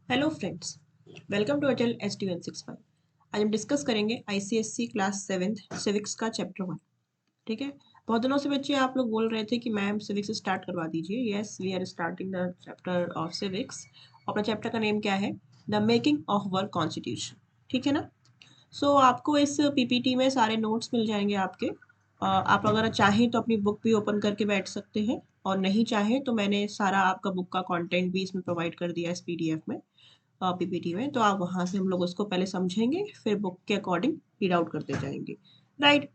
Hello friends, welcome to Atal S T 165। आज हम डिस्कस करेंगे आईसीएससी क्लास 7th सिविक्स का चैप्टर 1। ठीक है। बहुत दिनों से बच्चे आप लोग बोल रहे थे कि मैम सिविक्स स्टार्ट करवा दीजिए। Yes, we are starting the chapter of civics. अपना चैप्टर का नेम क्या है? The making of work constitution. ठीक है ना। आपको इस पीपीटी में सारे नोट्स मिल जाएंगे आपके। आप अगर चाहें तो अपनी बुक भी ओपन करके बैठ सकते हैं, और नहीं चाहें तो मैंने सारा आपका बुक का कंटेंट भी इसमें प्रोवाइड कर दिया है इस पीडीएफ में, पीपीटी में। तो आप वहाँ से हम लोग उसको पहले समझेंगे, फिर बुक के अकॉर्डिंग रीड आउट करते जाएंगे। राइट।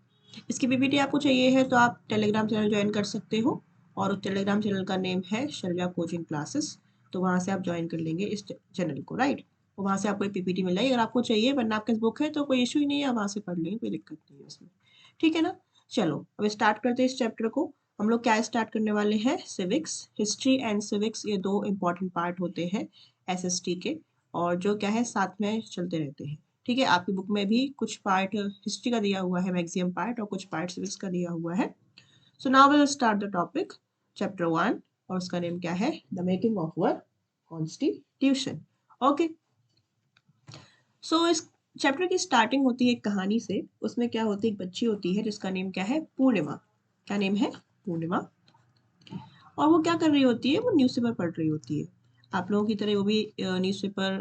इसकी पीपीटी आपको चाहिए है तो आप टेलीग्राम चैनल ज्वाइन कर सकते हो, और उस टेलीग्राम चैनल का नेम है शैलजा कोचिंग क्लासेस। तो वहाँ से आप ज्वाइन कर लेंगे इस चैनल को। राइट। और वहाँ से आपको एक पीपीटी मिल जाएगी। अगर आपको चाहिए वरना आपके बुक है तो कोई इशू ही नहीं है, आप वहाँ से पढ़ लेंगे, कोई दिक्कत नहीं है उसमें। ठीक है ना। चलो अब स्टार्ट करते हैं इस चैप्टर को। हम लोग क्या स्टार्ट करने वाले हैं? सिविक्स। हिस्ट्री एंड सिविक्स ये दो इंपॉर्टेंट पार्ट होते हैं एसएसटी के, और जो क्या है साथ में चलते रहते हैं। ठीक है। आपकी बुक में भी कुछ पार्ट हिस्ट्री का दिया हुआ है, मैक्सिमम पार्ट, और कुछ पार्ट सिविक्स का दिया हुआ है। So now will start the topic, chapter 1, और उसका नेम क्या है? The making of work constitution. Okay. इस चैप्टर की स्टार्टिंग होती है एक कहानी से। उसमें क्या होती है, एक बच्ची होती है जिसका नेम क्या है? पूर्णिमा। क्या नेम है? पूर्णिमा। और वो क्या कर रही होती है? वो न्यूज़पेपर पढ़ रही होती है। आप लोगों की तरह वो भी न्यूज़पेपर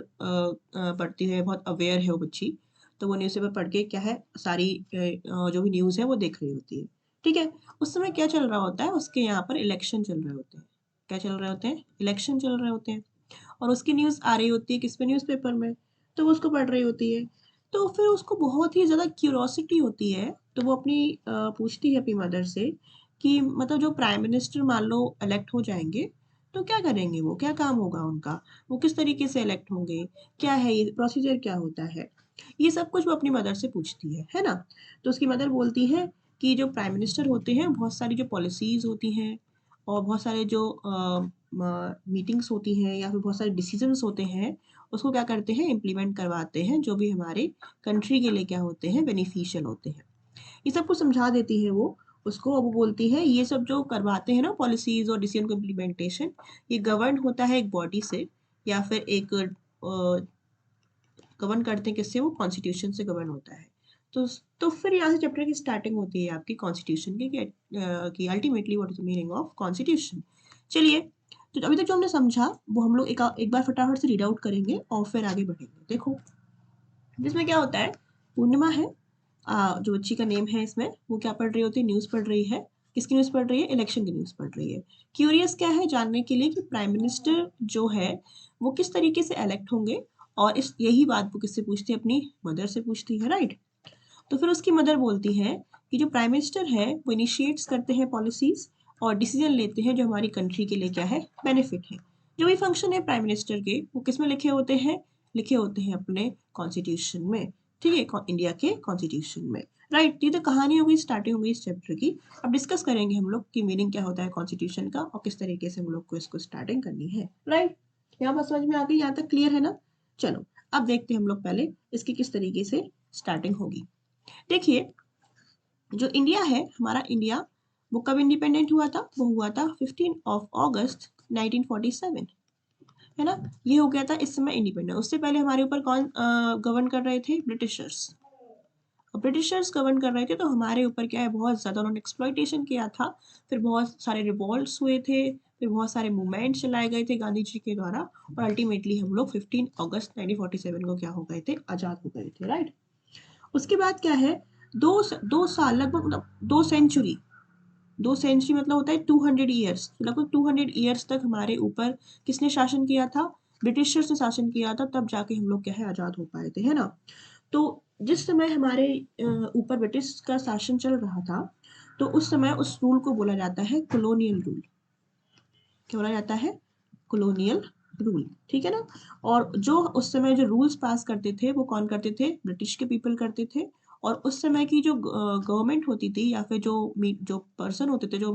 पढ़ती है, बहुत अवेयर है वो बच्ची। तो वो न्यूज़पेपर पढ़ के क्या है, सारी जो भी न्यूज़ है वो देख रही होती है। ठीक है। उस समय क्या चल रहा होता है? उसके यहाँ पर इलेक्शन चल रहे होते हैं। क्या चल रहे होते हैं? इलेक्शन चल रहे होते हैं। और उसकी न्यूज़ आ रही होती है किस पे? न्यूज़पेपर में। तो वो उसको पढ़ रही होती है। तो फिर उसको बहुत ही ज़्यादा क्यूरोसिटी होती है। तो वो अपनी पूछती है अपनी मदर से कि मतलब जो प्राइम मिनिस्टर मान लो इलेक्ट हो जाएंगे तो क्या करेंगे, वो क्या काम होगा उनका, वो किस तरीके से इलेक्ट होंगे, क्या है ये प्रोसीजर, क्या होता है। ये सब कुछ वो अपनी मदर से पूछती है ना। तो उसकी मदर बोलती है कि जो प्राइम मिनिस्टर होते हैं, बहुत सारी जो पॉलिसीज होती हैं, और बहुत सारे जो मीटिंग्स होती हैं, या फिर बहुत सारे डिसीजंस होते हैं, उसको क्या करते हैं? इम्प्लीमेंट करवाते हैं, जो भी हमारे कंट्री के लिए क्या होते हैं? बेनिफिशियल होते हैं। ये सब कुछ समझा देती है वो उसको। अब वो बोलती है ये सब जो करवाते हैं ना, पॉलिसीज और डिसीजन को इम्प्लीमेंटेशन, ये गवर्न होता है एक बॉडी से, या फिर एक गवर्न करते हैं किससे? वो कॉन्स्टिट्यूशन से गवर्न होता है। तो तो फिर यहाँ से चैप्टर की स्टार्टिंग होती है आपकी कॉन्स्टिट्यूशन की, कि ultimately what is the meaning of constitution. चलिए, तो अभी तक जो हमने समझा वो हम लोग एक बार फटाफट से रीड आउट करेंगे और फिर आगे बढ़ेंगे। देखो, जिसमें क्या होता है, पूर्णिमा है, जो बच्ची का नेम है इसमें, वो क्या पढ़ रही होती है? न्यूज़ पढ़ रही है। किसकी न्यूज़ पढ़ रही है? इलेक्शन की न्यूज़ पढ़ रही है। क्यूरियस क्या है? जानने के लिए कि प्राइम मिनिस्टर जो है वो किस तरीके से इलेक्ट होंगे। और इस यही बात वो किससे पूछती है? अपनी मदर से पूछती है। राइट। तो फिर उसकी मदर बोलती है कि जो प्राइम मिनिस्टर है वो इनिशिएट्स करते हैं पॉलिसीज और डिसीजन लेते हैं जो हमारी कंट्री के लिए क्या है? बेनिफिट है। जो भी फंक्शन है प्राइम मिनिस्टर के, वो किस में लिखे होते हैं? लिखे होते हैं अपने कॉन्स्टिट्यूशन में। ठीक है, इंडिया के कॉन्स्टिट्यूशन में। राइट। ये तो कहानी हो गई, स्टार्टिंग हो गई इस चैप्टर की। अब डिस्कस करेंगे हम लोग कि मीनिंग क्या होता है कॉन्स्टिट्यूशन का, और किस तरीके से हम लोग को इसको स्टार्टिंग करनी है। राइट। यहाँ पर समझ में आ गई? यहाँ तक क्लियर है ना? चलो अब देखते हैं हम लोग पहले इसकी किस तरीके से स्टार्टिंग होगी। देखिए, जो इंडिया है, हमारा इंडिया, वो कब इंडिपेंडेंट हुआ था? वो हुआ था 15 अगस्त 1947। है ना। ये हो गया था इस समय इंडिपेंडेंट। उससे पहले हमारे ऊपर कौन गवर्न कर रहे थे? ब्रिटिशर्स। ब्रिटिशर्स गवर्न कर रहे थे, तो हमारे ऊपर क्या है, बहुत ज़्यादा उन्होंने एक्सप्लॉइटेशन किया था। फिर बहुत सारे रिवॉल्ट्स हुए थे, फिर बहुत सारे मूवमेंट चलाए गए थे गांधी जी के द्वारा, और अल्टीमेटली हम लोग 15 अगस्त 1947 को क्या हो गए थे? आज़ाद हो गए थे। राइट। उसके बाद क्या है, दो साल, लगभग मतलब 2 सेंचुरी, 2 सेंचुरी मतलब होता है 200 ईयर्स, लगभग 200 ईयर्स तक हमारे ऊपर किसने शासन किया था? ब्रिटिशर्स ने शासन किया था। तब जाके हम लोग क्या है, आज़ाद हो पाए थे। है ना। तो जिस समय हमारे ऊपर ब्रिटिश का शासन चल रहा था, तो उस समय उस रूल को बोला जाता है कॉलोनियल रूल। क्या बोला जाता है? Colonial rule. ठीक है ना। और जो उस समय जो रूल्स पास करते थे वो कौन करते थे? ब्रिटिश के पीपल करते थे। और उस समय की जो गवर्नमेंट होती थी, या फिर जो पर्सन होते थे जो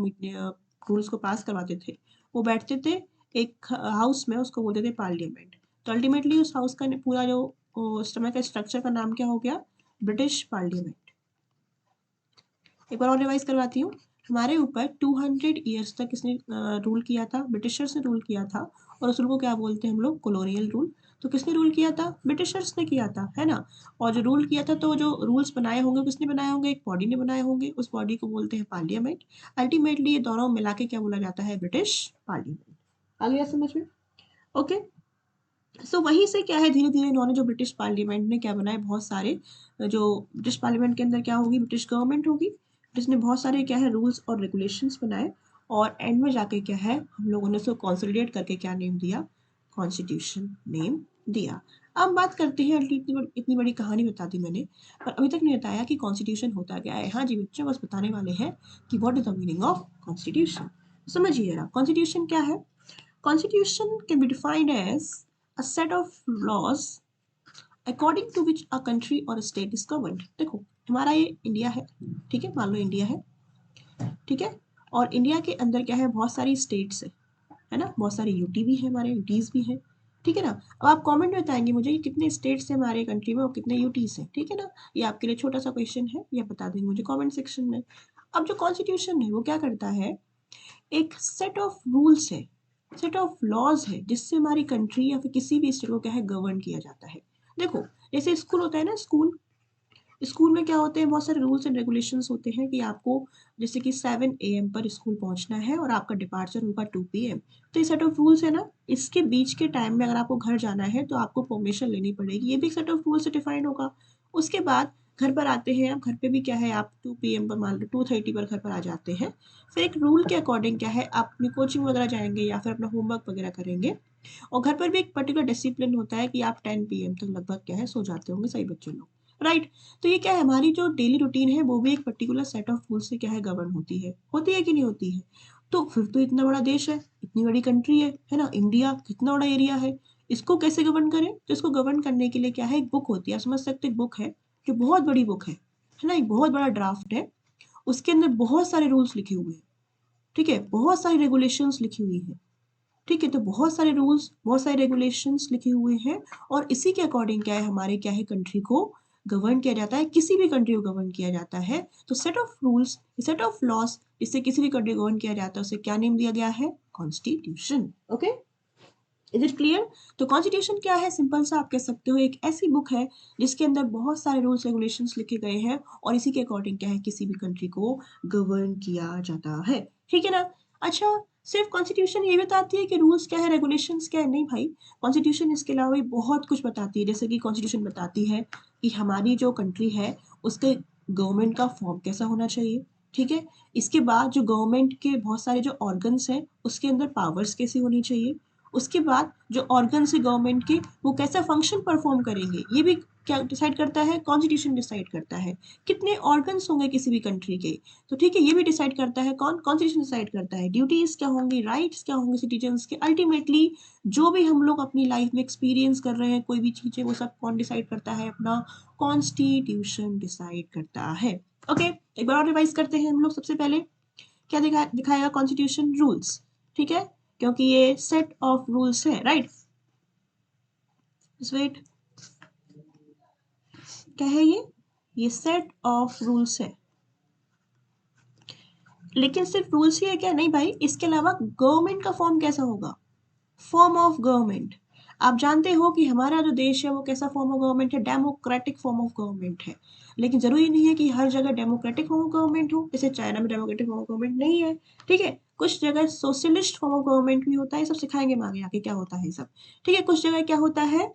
रूल्स को पास करवाते थे, वो बैठते थे एक हाउस में, उसको बोलते थे पार्लियामेंट। तो अल्टीमेटली उस हाउस का पूरा जो उस समय का स्ट्रक्चर का नाम क्या हो गया? British parliament. एक बार और रिवाइज करवाती हूँ। हमारे ऊपर 200 ईयर्स तक किसने रूल किया था? ब्रिटिशर्स ने रूल किया था। और उस रूल को क्या बोलते हैं हम लोग, कॉलोनियल रूल। तो किसने रूल किया था, ब्रिटिशर्स ने किया था, है ना। और जो रूल किया था, तो जो रूल्स बनाए होंगे किसने बनाए होंगे, एक बॉडी ने बनाए होंगे, उस बॉडी को बोलते हैं पार्लियामेंट। अल्टीमेटली ये दोनों मिला के क्या बोला जाता है, ब्रिटिश पार्लियामेंट। आ गया समझ में? ओके। सो वहीं से क्या है, धीरे धीरे इन्होंने जो ब्रिटिश पार्लियामेंट ने क्या बनाए, बहुत सारे जो ब्रिटिश पार्लियामेंट के अंदर क्या होगी, ब्रिटिश गवर्नमेंट होगी, जिसने बहुत सारे क्या है रूल्स और रेगुलेशंस बनाए। और एंड में जाके क्या है, हम लोगों ने उसको कंसोलिडेट करके क्या नेम दिया, कॉन्स्टिट्यूशन नेम दिया। अब बात करते हैं, इतनी बड़ी कहानी बता दी मैंने, पर अभी तक नहीं बताया कि कॉन्स्टिट्यूशन होता क्या है। हाँ जी बच्चों, बस बताने वाले हैं कि what is the meaning of constitution. समझिए जरा, कॉन्स्टिट्यूशन क्या है। Constitution can be defined as a set of laws according to which a country or a state is governed। देखो हमारा ये इंडिया है, ठीक है, मान लो इंडिया है, ठीक है। और इंडिया के अंदर क्या है, बहुत सारी स्टेट्स है ना, बहुत सारे यूटी भी है, हमारे यूटीज भी है, ठीक है ना। अब आप कमेंट में बताएंगे मुझे कि कितने स्टेट्स हैं हमारे कंट्री में और कितने यूटीज हैं, ठीक है ना। ये आपके लिए छोटा सा क्वेश्चन है, ये बता देंगे मुझे कमेंट सेक्शन में। अब जो कॉन्स्टिट्यूशन है वो क्या करता है, एक सेट ऑफ रूल्स है, सेट ऑफ लॉज है, जिससे हमारी कंट्री या फिर किसी भी स्टेट को क्या है, गवर्न किया जाता है। देखो जैसे स्कूल होता है ना, स्कूल, स्कूल में क्या होते हैं, बहुत सारे रूल्स एंड रेगुलेशंस होते हैं कि आपको जैसे कि 7 AM पर स्कूल पहुंचना है और आपका डिपार्चर होगा 2 PM। तो ये सेट ऑफ रूल्स है ना, इसके बीच के टाइम में अगर आपको घर जाना है तो आपको परमिशन लेनी पड़ेगी, ये भी एक सेट ऑफ रूल से डिफाइंड होगा। उसके बाद घर पर आते हैं, अब घर पे भी क्या है, आप 2 PM पर, मान लो 2:30 पर घर पर आ जाते हैं। फिर एक रूल के अकॉर्डिंग क्या है, आप अपनी कोचिंग वगैरह जाएंगे या फिर अपना होमवर्क वगैरह करेंगे। और घर पर भी एक पर्टिकुलर डिसिप्लिन होता है कि आप 10 PM तक लगभग क्या है, सो जाते होंगे सही बच्चे लोग, राइट। तो ये क्या है, हमारी जो डेली रूटीन है वो भी एक पर्टिकुलर सेट ऑफ रूल से क्या है, गवर्न होती है कि नहीं होती है। तो फिर तो इतना बड़ा देश है, इतनी बड़ी कंट्री है ना, इंडिया कितना बड़ा एरिया है, इसको कैसे गवर्न करें। तो इसको गवर्न करने के लिए क्या है, एक बुक होती है, आप समझ सकते, एक बुक है जो बहुत बड़ी बुक है ना, एक बहुत बड़ा ड्राफ्ट है, उसके अंदर बहुत सारे रूल्स लिखे हुए हैं, ठीक है, बहुत सारी रेगुलेशंस लिखी हुई है, ठीक है। तो बहुत सारे रूल्स, बहुत सारे रेगुलेशंस लिखे हुए हैं, और इसी के अकॉर्डिंग क्या है, हमारे क्या है, कंट्री को गवर्न किया जाता है, किसी भी कंट्री को गवर्न किया जाता है। तो set of rules, set of loss, जिससे किसी भी कंट्री को गवर्न किया जाता है, उसे क्या नेम दिया गया है, constitution. Okay, is it clear. तो कॉन्स्टिट्यूशन क्या है, सिंपल सा आप कह सकते हो, एक ऐसी बुक है जिसके अंदर बहुत सारे रूल्स रेगुलेशंस लिखे गए हैं, और इसी के अकॉर्डिंग क्या है, किसी भी कंट्री को गवर्न किया जाता है, ठीक है ना। अच्छा, सिर्फ कॉन्स्टिट्यूशन ये बताती है कि रूल्स क्या है, रेगुलेशंस क्या है, नहीं भाई। कॉन्स्टिट्यूशन इसके अलावा भी बहुत कुछ बताती है, जैसे कि कॉन्स्टिट्यूशन बताती है कि हमारी जो कंट्री है उसके गवर्नमेंट का फॉर्म कैसा होना चाहिए, ठीक है। इसके बाद जो गवर्नमेंट के बहुत सारे जो ऑर्गन्स हैं उसके अंदर पावर्स कैसी होनी चाहिए। उसके बाद जो ऑर्गन्स है गवर्नमेंट के, वो कैसा फंक्शन परफॉर्म करेंगे, ये भी क्या डिसाइड करता है, कॉन्स्टिट्यूशन डिसाइड करता है। कितने ऑर्गन्स होंगे किसी भी कंट्री के, तो ठीक है, ये भी डिसाइड करता है कौन, कॉन्स्टिट्यूशन डिसाइड करता है। ड्यूटीज क्या होंगी, राइट्स क्या होंगे सिटीजन्स के। अल्टीमेटली जो भी हम लोग अपनी लाइफ में एक्सपीरियंस कर रहे हैं, कोई भी चीज़ें, वो सब कौन डिसाइड करता है, अपना कॉन्स्टिट्यूशन डिसाइड करता है। ओके, एक बार और रिवाइज करते हैं हम लोग। सबसे पहले क्या दिखाएगा कॉन्स्टिट्यूशन, रूल्स, ठीक है, क्योंकि ये सेट ऑफ रूल्स है, राइट। वेट, क्या है ये सेट ऑफ रूल्स है। लेकिन सिर्फ रूल्स ही है क्या, नहीं भाई, इसके अलावा गवर्नमेंट का फॉर्म कैसा होगा, फॉर्म ऑफ गवर्नमेंट। आप जानते हो कि हमारा जो देश है वो कैसा फॉर्म ऑफ गवर्नमेंट है, डेमोक्रेटिक फॉर्म ऑफ गवर्नमेंट है। लेकिन जरूरी नहीं है कि हर जगह डेमोक्रेटिक फॉर्म ऑफ गवर्नमेंट हो, जैसे चाइना में डेमोक्रेटिक फॉर्म ऑफ गवर्नमेंट नहीं है, ठीक है। कुछ जगह सोशलिस्ट फॉर्म ऑफ गवर्नमेंट भी होता है, सब सिखाएंगे हम आगे आके क्या होता है सब, ठीक है। कुछ जगह क्या होता है,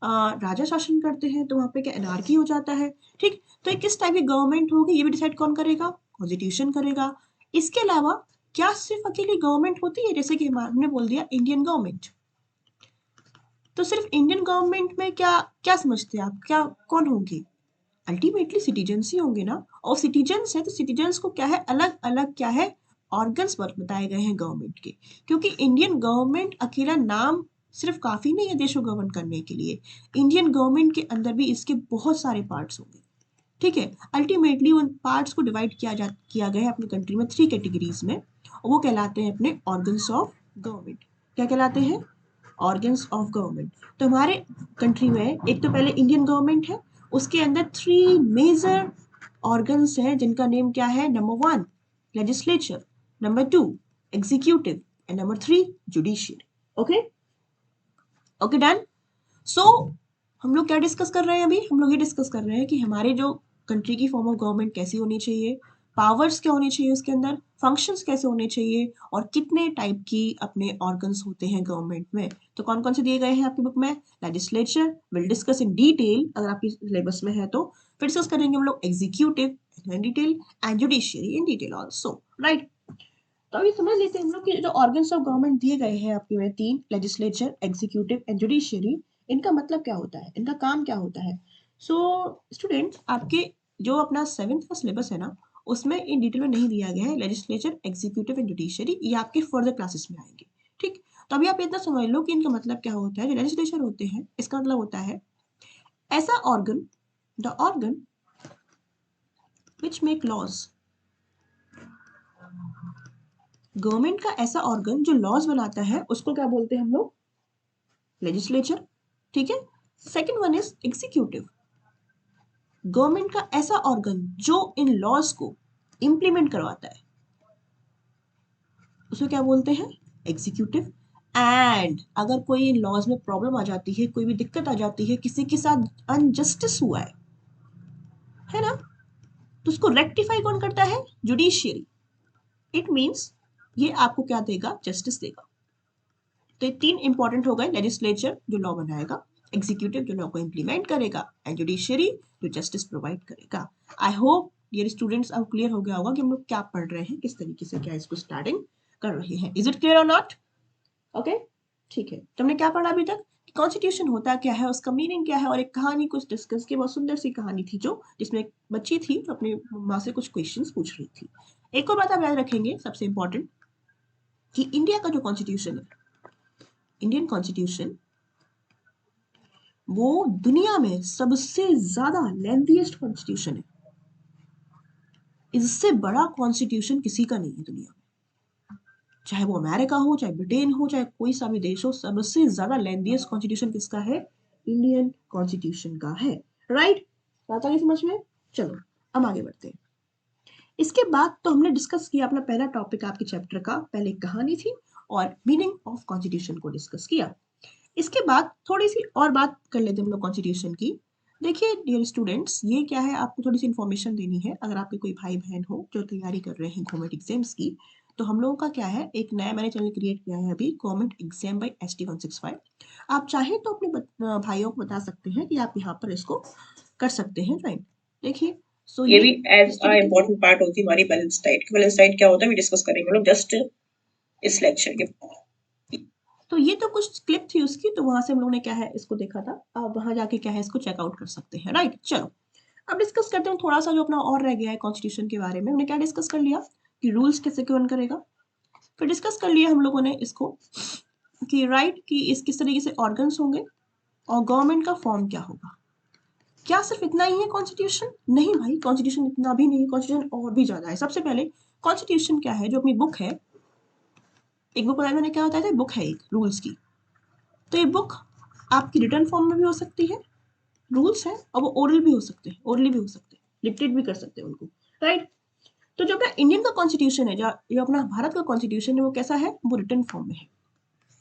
राजा शासन करते हैं, तो वहाँ पे क्या एनार्की हो जाता है, ठीक। तो ये किस टाइप की गवर्नमेंट होगी, ये भी डिसाइड कौन करेगा, कॉन्स्टिट्यूशन करेगा। इसके अलावा क्या सिर्फ अकेली गवर्नमेंट होती है, जैसे कि हमने बोल दिया इंडियन गवर्नमेंट, तो सिर्फ इंडियन गवर्नमेंट में क्या क्या समझते हैं आप, क्या कौन होंगे, अल्टीमेटली सिटीजन्स ही होंगे ना। और सिटीजन्स है तो सिटीजन्स को क्या है, अलग अलग क्या है, ऑर्गन्स बताए गए हैं गवर्नमेंट के। क्योंकि इंडियन गवर्नमेंट अकेला नाम सिर्फ काफी नहीं है देश को गवर्न करने के लिए, इंडियन गवर्नमेंट के अंदर भी इसके बहुत सारे पार्ट्स होंगे, ठीक है। अल्टीमेटली उन पार्ट्स को डिवाइड किया गया है अपनी कंट्री में 3 कैटेगरीज में, और वो कहलाते हैं अपने ऑर्गन्स ऑफ गवर्नमेंट। क्या कहलाते हैं, ऑर्गन्स ऑफ गवर्नमेंट। तो हमारे कंट्री में एक तो पहले इंडियन गवर्नमेंट है, उसके अंदर 3 मेजर ऑर्गन्स हैं, जिनका नेम क्या है, number 1 legislature, number 2 executive, and number 3 judiciary. Okay, okay done. So हम लोग क्या डिस्कस कर रहे हैं अभी? हम लोग ये डिस्कस कर रहे हैं कि हमारे जो कंट्री की फॉर्म ऑफ गवर्नमेंट कैसी होनी चाहिए, पावर्स क्या होनी चाहिए उसके अंदर, फंक्शंस कैसे होने चाहिए और कितने टाइप की अपने ऑर्गन्स होते हैं गवर्नमेंट में। तो कौन कौन से दिए गए हैं आपकी बुक में? Legislature will discuss in detail, अगर आपकी सिलेबस में है तो। फिर डिस्कस करेंगे हम लोग executive in detail and judiciary in detail also, right. तो अभी समझ लेते हैं हम लोग कि जो ऑर्गन्स ऑफ गवर्नमेंट दिए गए हैं आपके में 3, लेजिस्लेचर, एग्जीक्यूटिव एंड जुडिशियरी, इनका मतलब क्या होता है, इनका काम क्या होता है। सो स्टूडेंट्स, आपके जो अपना 7th का सिलेबस है ना, उसमें इन डिटेल में नहीं दिया गया है लेजिस्लेचर, एग्जीक्यूटिव एंड जुडिशियरी, ये आपके फर्दर क्लासेस में आएंगे, ठीक। तो अभी आप इतना समझ लो कि इनका मतलब क्या होता है। जो लेजिस्लेचर होते हैं, इसका मतलब होता है ऐसा organ, the organ which make laws, government का ऐसा ऑर्गन जो लॉज बनाता है, उसको क्या बोलते हैं हम लोग? लेजिस्लेचर, ठीक है। Second one is executive, government का ऐसा ऑर्गन जो इन लॉज को इंप्लीमेंट करवाता है, उसको क्या बोलते हैं? एग्जीक्यूटिव। एंड अगर कोई इन लॉज में प्रॉब्लम आ जाती है, कोई भी दिक्कत आ जाती है, किसी के साथ अनजस्टिस हुआ है ना, तो उसको रेक्टिफाई कौन करता है? जुडिशियरी। इट मींस ये आपको क्या देगा? जस्टिस देगा। तो ये 3 इंपॉर्टेंट हो गए, लेजिस्लेचर जो लॉ बनाएगा, एग्जीक्यूटिव जो लॉ को इंप्लीमेंट करेगा, एंड जुडिशियरी जो जस्टिस प्रोवाइड करेगा। आई होप डियर स्टूडेंट्स अब क्लियर हो गया होगा कि हम लोग क्या पढ़ रहे हैं, किस तरीके से क्या इसको स्टार्टिंग कर रहे हैं। इज इट क्लियर और नॉट? ओके, ठीक है। तुमने क्या पढ़ा अभी तक? कॉन्स्टिट्यूशन होता क्या है, उसका मीनिंग क्या है, और एक कहानी कुछ डिस्कस की, बहुत सुंदर सी कहानी थी जो, जिसमें एक बच्ची थी जो अपनी माँ से कुछ क्वेश्चंस पूछ रही थी। एक और बात आप याद रखेंगे सबसे इंपॉर्टेंट, कि इंडिया का जो कॉन्स्टिट्यूशन है, इंडियन कॉन्स्टिट्यूशन, वो दुनिया में सबसे ज्यादा लेंथीएस्ट कॉन्स्टिट्यूशन है। इससे बड़ा कॉन्स्टिट्यूशन किसी का नहीं है दुनिया में, चाहे वो अमेरिका हो, चाहे ब्रिटेन हो, चाहे कोई सा भी देश हो, सबसे ज्यादा लेंथीएस्ट कॉन्स्टिट्यूशन किसका है? इंडियन कॉन्स्टिट्यूशन का है, राइट। बात आ गई समझ में? चलो हम आगे बढ़ते हैं। इसके बाद तो हमने डिस्कस किया अपना पहला टॉपिक आपके चैप्टर का, पहले कहानी थी और मीनिंग ऑफ कॉन्स्टिट्यूशन को डिस्कस किया। इसके बाद थोड़ी सी और बात कर लेते हैं हम लोग कॉन्स्टिट्यूशन की। देखिए डियर स्टूडेंट्स, ये क्या है, आपको थोड़ी सी इन्फॉर्मेशन देनी है। अगर आपके कोई भाई बहन हो जो तैयारी कर रहे हैं गवर्नमेंट एग्जाम्स की, तो हम लोगों का क्या है, एक नया मैंने चैनल क्रिएट किया है अभी, गवर्नमेंट एग्जाम बाय ST165। आप चाहें तो अपने भाइयों को बता सकते हैं कि आप यहाँ पर इसको कर सकते हैं ज्वाइन। देखिए, सो ये ये भी एज इस अ तरीके, इम्पोर्टेंट पार्ट होती है हमारी बैलेंस डाइट। बैलेंस डाइट क्या होता है, डिस्कस करेंगे लोग जस्ट इस लेक्चर के। तो ये तो कुछ क्लिप थी उसकी, तो वहां से हम लोग ने क्या है इसको देखा था। आप वहां जाके क्या है इसको चेकआउट कर सकते हैं, राइट। चलो अब डिस्कस करते हैं थोड़ा सा जो अपना और रह गया है कॉन्स्टिट्यूशन के बारे में। हमने क्या डिस्कस कर लिया कि रूल्स कैसे कौन करेगा, फिर डिस्कस कर लिया हम लोगों ने इसको कि राइट कि इस किस तरीके से ऑर्गन्स होंगे और गवर्नमेंट का फॉर्म क्या होगा। क्या सिर्फ इतना ही है कॉन्स्टिट्यूशन? नहीं भाई, कॉन्स्टिट्यूशन इतना भी नहीं है, कॉन्स्टिट्यूशन और भी ज्यादा है। सबसे पहले कॉन्स्टिट्यूशन क्या है, जो अपनी बुक है, एक बुक बताया मैंने क्या होता है, बुक है एक रूल्स की। तो ये बुक आपकी रिटर्न फॉर्म में भी हो सकती है, रूल्स है, और वो ओरल भी हो सकते हैं, ओरली भी हो सकते हैं, डिक्टेट भी कर सकते हैं उनको, राइट। तो जो अपना इंडियन का कॉन्स्टिट्यूशन है, जो अपना भारत का कॉन्स्टिट्यूशन है, वो कैसा है? वो रिटर्न फॉर्म में है।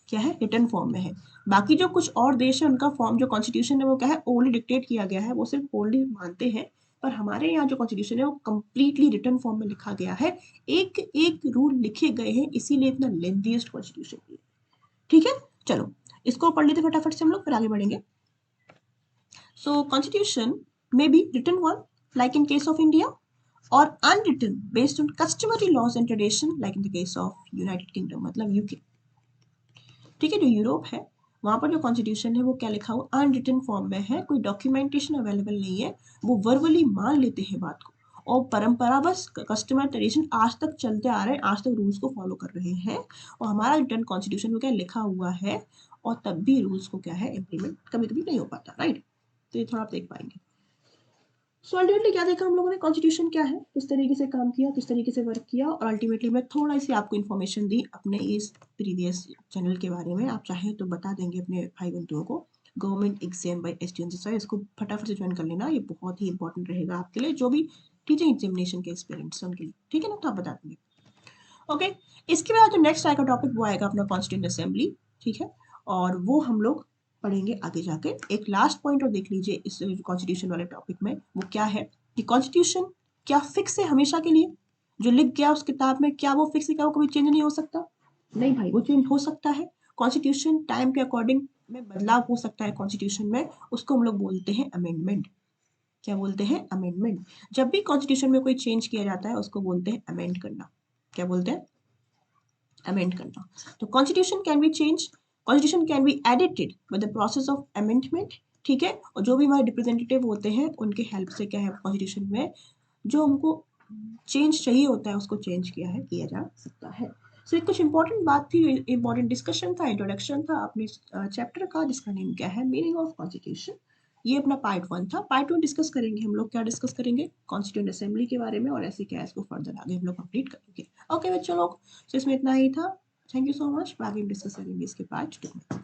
क्या है? रिटर्न फॉर्म में है। बाकी जो कुछ और देश है, उनका फॉर्म जो कॉन्स्टिट्यूशन है वो क्या है? ओरली डिक्टेट किया गया है, वो सिर्फ ओरली मानते हैं। पर हमारे यहाँ जो कॉन्स्टिट्यूशन है वो कंप्लीटली रिटर्न फॉर्म में लिखा गया है, एक एक रूल लिखे गए हैं, इसीलिए इतना लेंथीएस्ट कॉन्स्टिट्यूशन है, ठीक है। चलो इसको पढ़ लेते फटाफट से हम लोग, फिर आगे बढ़ेंगे। So constitution may be written one, like in case of India, or unwritten based on customary laws and tradition, like in the case of United Kingdom, मतलब यूके। ठीक है, जो यूरोप है वहां पर जो कॉन्स्टिट्यूशन है वो क्या लिखा हुआ? अनरिटन फॉर्म में है, कोई डॉक्यूमेंटेशन अवेलेबल नहीं है, वो वर्बली मान लेते हैं बात को, और परंपरागत कस्टमर ट्रेडिशन आज तक चलते आ रहे हैं, आज तक रूल्स को फॉलो कर रहे हैं। और हमारा रिटर्न कॉन्स्टिट्यूशन में क्या लिखा हुआ है, और तब भी रूल्स को क्या है इम्प्लीमेंट कभी कभी नहीं हो पाता, राइट। तो ये थोड़ा आप देख पाएंगे। सो अल्टीमेटली क्या देखा हम लोगों ने, कॉन्स्टिट्यूशन क्या है, किस तरीके से काम किया, किस तरीके से वर्क किया, और अल्टीमेटली मैं थोड़ा सी आपको इन्फॉर्मेशन दी अपने इस प्रीवियस चैनल के बारे में। आप चाहें तो बता देंगे अपने भाई बंधुओं को, गवर्नमेंट एग्जाम बाय ST165, इसको फटाफट से ज्वाइन कर लेना, ये बहुत ही इंपॉर्टेंट रहेगा आपके लिए, जो भी टीचिंग एग्जामिनेशन के एक्सपीरियंस उनके लिए, ठीक है ना। तो आप बता देंगे, ओके। इसके बाद जो नेक्स्ट आएगा टॉपिक वो आएगा अपना कॉन्स्टिट्यूंट असेंबली, ठीक है। और वो हम लोग पढ़ेंगे आगे जाके। एक लास्ट पॉइंट और देख लीजिए इस कॉन्स्टिट्यूशन वाले टॉपिक में, वो क्या है कि कॉन्स्टिट्यूशन क्या फिक्स है हमेशा के लिए? जो लिख गया उस किताब में क्या वो फिक्स है, क्या वो कभी चेंज नहीं हो सकता? नहीं भाई, वो चेंज हो सकता है। कॉन्स्टिट्यूशन टाइम के अकॉर्डिंग में बदलाव हो सकता है कॉन्स्टिट्यूशन में, उसको हम लोग बोलते हैं अमेंडमेंट। क्या बोलते हैं? अमेंडमेंट। जब भी कॉन्स्टिट्यूशन में कोई चेंज किया जाता है उसको बोलते हैं अमेंड करना। क्या बोलते हैं? अमेंड करना। तो constitution can be change, constitution can be edited with the process of amendment. ठीक है, और जो भी हमारे रिप्रेजेंटेटिव होते हैं उनके हेल्प से क्या है कॉन्स्टिट्यूशन में जो हमको चेंज चाहिए होता है उसको चेंज किया जा सकता है। सो कुछ इंपॉर्टेंट बात थी, इंपॉर्टेंट डिस्कशन था, इंट्रोडक्शन था अपने चैप्टर का जिसका नेम क्या है, मीनिंग ऑफ कॉन्स्टिट्यूशन। ये अपना पार्ट 1 था। पार्ट 2 डिस्कस करेंगे हम लोग, क्या डिस्कस करेंगे? कॉन्स्टिट्यूएंट असेंबली के बारे में, और ऐसे क्या है इसको फर्दर आगे हम लोग कंप्लीट करेंगे। ओके बच्चों लोग, तो इसमें इतना ही था। Thank you so much. आगे हम डिस्कस करेंगे इसके पार्ट 2 में।